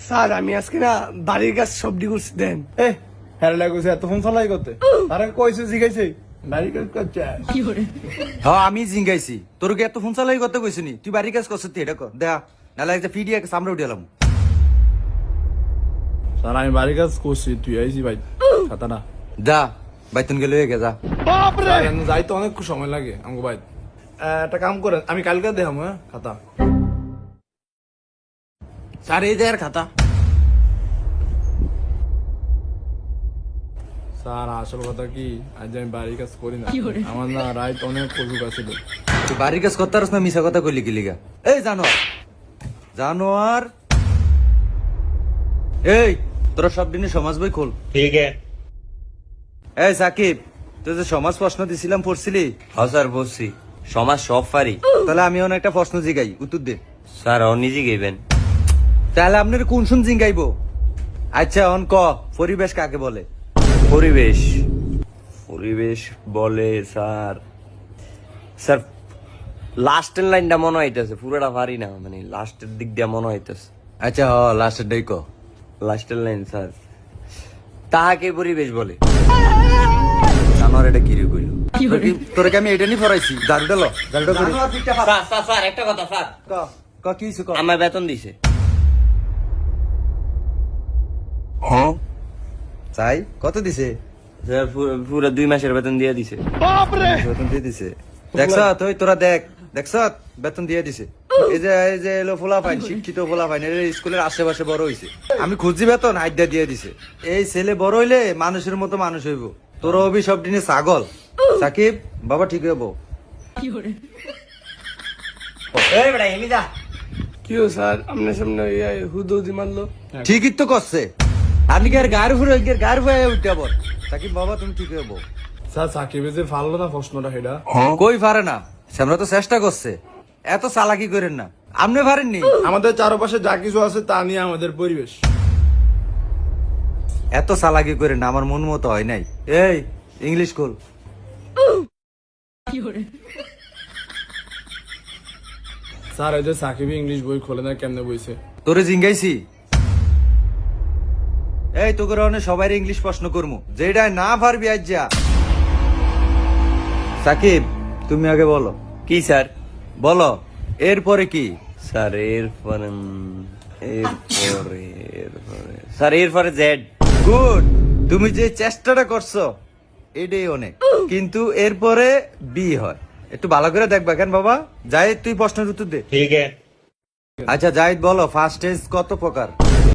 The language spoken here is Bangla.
স্যার আমি আজকে না বাড়ির কাজ সবজি করছি দেন। হ্যাঁ লাগছে এত ফোন চালাই করতে আরে কইছে জিগাইছে বাড়ি কাজ করছে হ্যাঁ আমি জিঙ্গাইছি তোর কি এত ফোন চালাই করতে কইছি নি তুই বাড়ি কাজ করছিস এটা কর দেখা নাহলে একটা ফি দিয়ে সামনে উঠিলাম। স্যার আমি বাড়ি কাজ করছি তুই আইছি ভাই খাতা না যা বাইতন গেলে হয়ে গে যা। স্যার, এখানে যাইতে অনেক সময় লাগে আমাকে ভাই একটা কাম করেন আমি কালকে দেখাম হ্যাঁ খাতা স্যার এই দেয়ার খাতা। স্যার আসল কথা কি আজ আমি বাড়ির কাজ করি না আমার না রাইট অনেক অসুখ আছিল তুই বাড়ির কাজ করতে পারস না মিশা কথা কইলি কি লিগা? এই জানোয়ার জানোয়ার এই তোরা সব দিনে সমাজ বই খোল। ठीक है। এই সাকিব তুই যে সমাজ প্রশ্ন দিছিলাম পড়ছিলি? हाँ सर বলছি সমাজ সব পারি। তাহলে আমি অনেক একটা প্রশ্ন জিগাই উত্তর দে। স্যার ও নিজে গেবেন। তাহলে আপনার কোন শুন জিঙ্গাইব? আচ্ছা অন ক পরিবেশ কাকে বলে? পরিবেশ পরিবেশ বলে স্যার স্যার লাস্টের লাইনটা মনে হইতেছে পুরোটা পারি না মানে লাস্টের দিক দিয়ে মনে হইতেছে। আচ্ছা হ লাস্টের ডাই ক। লাস্টের লাইন স্যার তাহাকে পরিবেশ বলে। আমার এটা কি রে কইল? তোরে কি আমি এটা নি পড়াইছি? জারুটা ল জারুটা করি। স্যার স্যার স্যার একটা কথা স্যার ক ক কি হইছে ক? আমার বেতন দিছে। চাই কত দিছে? স্যার পুরো 2 মাসের বেতন দিয়ে দিছে। বেতন দিয়ে দিছে। দেখছ তুই তোরা দেখছ বেতন দিয়ে দিছে। এই যে এলো ফোলা ফাইন শিক্ষিত ফোলা ফাইন এর স্কুলের আশেপাশে বড় হইছে। আমি খুঁজি বেতন আইডা দিয়ে দিছে। এই ছেলে বড় হইলে মানুষের মতো মানুষ হইব। তোর অভি সব দিনে ছাগল। সাকিব বাবা ঠিক হইব। এই বেটা এমি যা। কি হলো স্যার আপনার সামনে হুদি মারলো? ঠিকই তো করছে। আপনি কি আর গায়ের উপরে উঠতে বল। সাকিব বাবা তুমি ঠিক হইব। স্যার সাকিবে যে ফাললো না প্রশ্নটা সেটা কই পারে না আমরা তো চেষ্টা করছে। এত চালাকি করেন না। আপনি পারেননি? আমাদের চারপাশে যা কিছু আছে তা নিয়ে আমাদের পরিবেশ। এত চালাকি করেন না আমার মন মতো হয় নাই। এই ইংলিশ খোল। স্যার এই যে সাকিবি ইংলিশ বই খোলে না কেমনে বইছে তোরে জিঙ্গাইছি। এই তোকে রহনে সবাই ইংলিশ প্রশ্ন করমু যেটা না পারবি আজ যা। সাকিব তুমি আগে বলো। কি স্যার? বলো এরপরে কি? স্যার এরপরে স্যার এরপরে জেড। গুড তুমি যে চেষ্টাটা করছো এটাই অনেক কিন্তু এরপরে বি হয় একটু ভালো করে দেখবা কেন বাবা। জাহিদ তুই প্রশ্নের উত্তর দে। ঠিক আছে। আচ্ছা জাহিদ বলো ফার্স্ট স্টেজ কত প্রকার?